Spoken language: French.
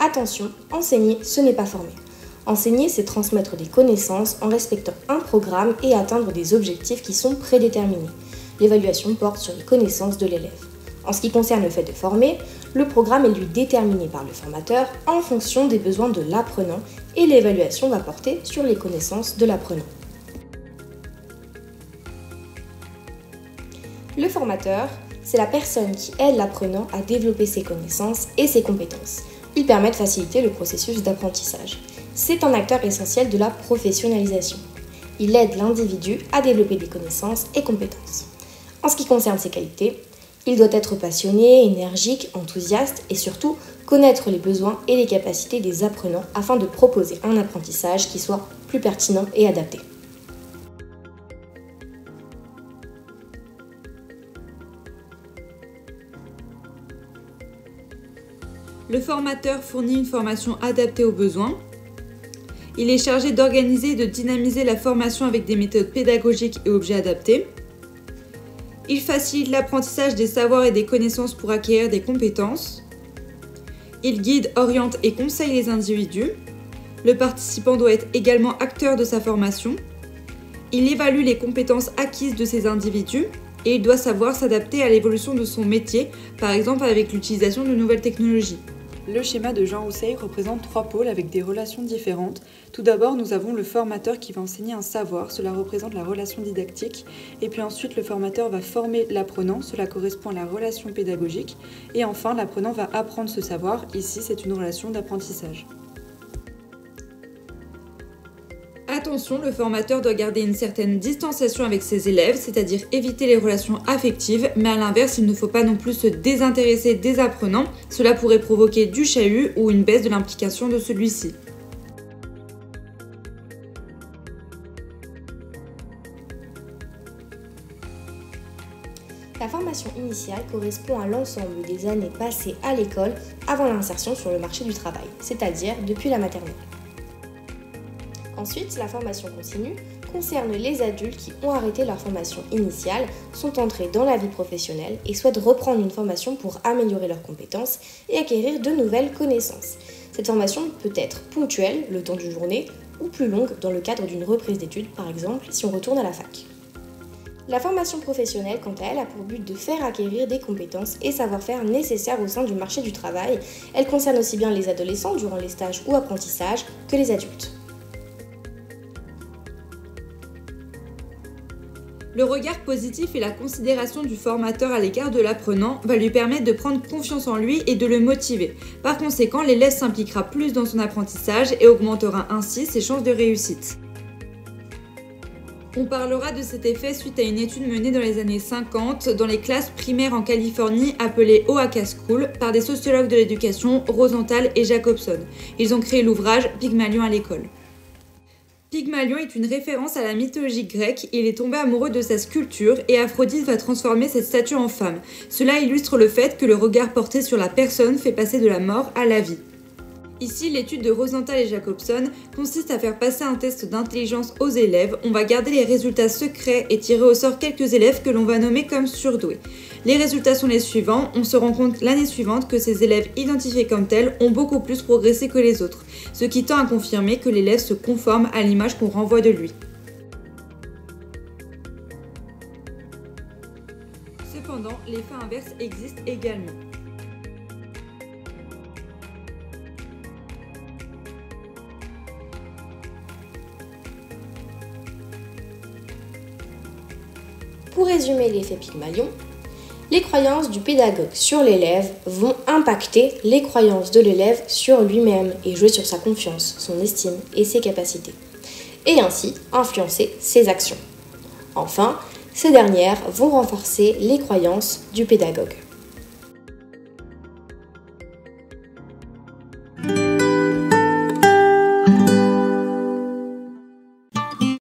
Attention, enseigner, ce n'est pas former. Enseigner, c'est transmettre des connaissances en respectant un programme et atteindre des objectifs qui sont prédéterminés. L'évaluation porte sur les connaissances de l'élève. En ce qui concerne le fait de former, le programme est lui déterminé par le formateur en fonction des besoins de l'apprenant et l'évaluation va porter sur les connaissances de l'apprenant. Le formateur, c'est la personne qui aide l'apprenant à développer ses connaissances et ses compétences. Il permet de faciliter le processus d'apprentissage. C'est un acteur essentiel de la professionnalisation. Il aide l'individu à développer des connaissances et compétences. En ce qui concerne ses qualités, il doit être passionné, énergique, enthousiaste et surtout connaître les besoins et les capacités des apprenants afin de proposer un apprentissage qui soit plus pertinent et adapté. Le formateur fournit une formation adaptée aux besoins. Il est chargé d'organiser et de dynamiser la formation avec des méthodes pédagogiques et objets adaptés. Il facilite l'apprentissage des savoirs et des connaissances pour acquérir des compétences. Il guide, oriente et conseille les individus. Le participant doit être également acteur de sa formation. Il évalue les compétences acquises de ces individus et il doit savoir s'adapter à l'évolution de son métier, par exemple avec l'utilisation de nouvelles technologies. Le schéma de Jean Rousseil représente 3 pôles avec des relations différentes. Tout d'abord, nous avons le formateur qui va enseigner un savoir, cela représente la relation didactique. Et puis ensuite, le formateur va former l'apprenant, cela correspond à la relation pédagogique. Et enfin, l'apprenant va apprendre ce savoir, ici c'est une relation d'apprentissage. Attention, le formateur doit garder une certaine distanciation avec ses élèves, c'est-à-dire éviter les relations affectives, mais à l'inverse, il ne faut pas non plus se désintéresser des apprenants, cela pourrait provoquer du chahut ou une baisse de l'implication de celui-ci. La formation initiale correspond à l'ensemble des années passées à l'école avant l'insertion sur le marché du travail, c'est-à-dire depuis la maternelle. Ensuite, la formation continue concerne les adultes qui ont arrêté leur formation initiale, sont entrés dans la vie professionnelle et souhaitent reprendre une formation pour améliorer leurs compétences et acquérir de nouvelles connaissances. Cette formation peut être ponctuelle, le temps d'une journée, ou plus longue dans le cadre d'une reprise d'études, par exemple si on retourne à la fac. La formation professionnelle, quant à elle, a pour but de faire acquérir des compétences et savoir-faire nécessaires au sein du marché du travail. Elle concerne aussi bien les adolescents durant les stages ou apprentissages que les adultes. Le regard positif et la considération du formateur à l'égard de l'apprenant va lui permettre de prendre confiance en lui et de le motiver. Par conséquent, l'élève s'impliquera plus dans son apprentissage et augmentera ainsi ses chances de réussite. On parlera de cet effet suite à une étude menée dans les années 50 dans les classes primaires en Californie appelée Oaxaca School par des sociologues de l'éducation Rosenthal et Jacobson. Ils ont créé l'ouvrage Pygmalion à l'école. Pygmalion est une référence à la mythologie grecque. Il est tombé amoureux de sa sculpture et Aphrodite va transformer cette statue en femme. Cela illustre le fait que le regard porté sur la personne fait passer de la mort à la vie. Ici, l'étude de Rosenthal et Jacobson consiste à faire passer un test d'intelligence aux élèves. On va garder les résultats secrets et tirer au sort quelques élèves que l'on va nommer comme surdoués. Les résultats sont les suivants. On se rend compte l'année suivante que ces élèves identifiés comme tels ont beaucoup plus progressé que les autres, ce qui tend à confirmer que l'élève se conforme à l'image qu'on renvoie de lui. Cependant, l'effet inverse existe également. Pour résumer l'effet Pygmalion, les croyances du pédagogue sur l'élève vont impacter les croyances de l'élève sur lui-même et jouer sur sa confiance, son estime et ses capacités, et ainsi influencer ses actions. Enfin, ces dernières vont renforcer les croyances du pédagogue.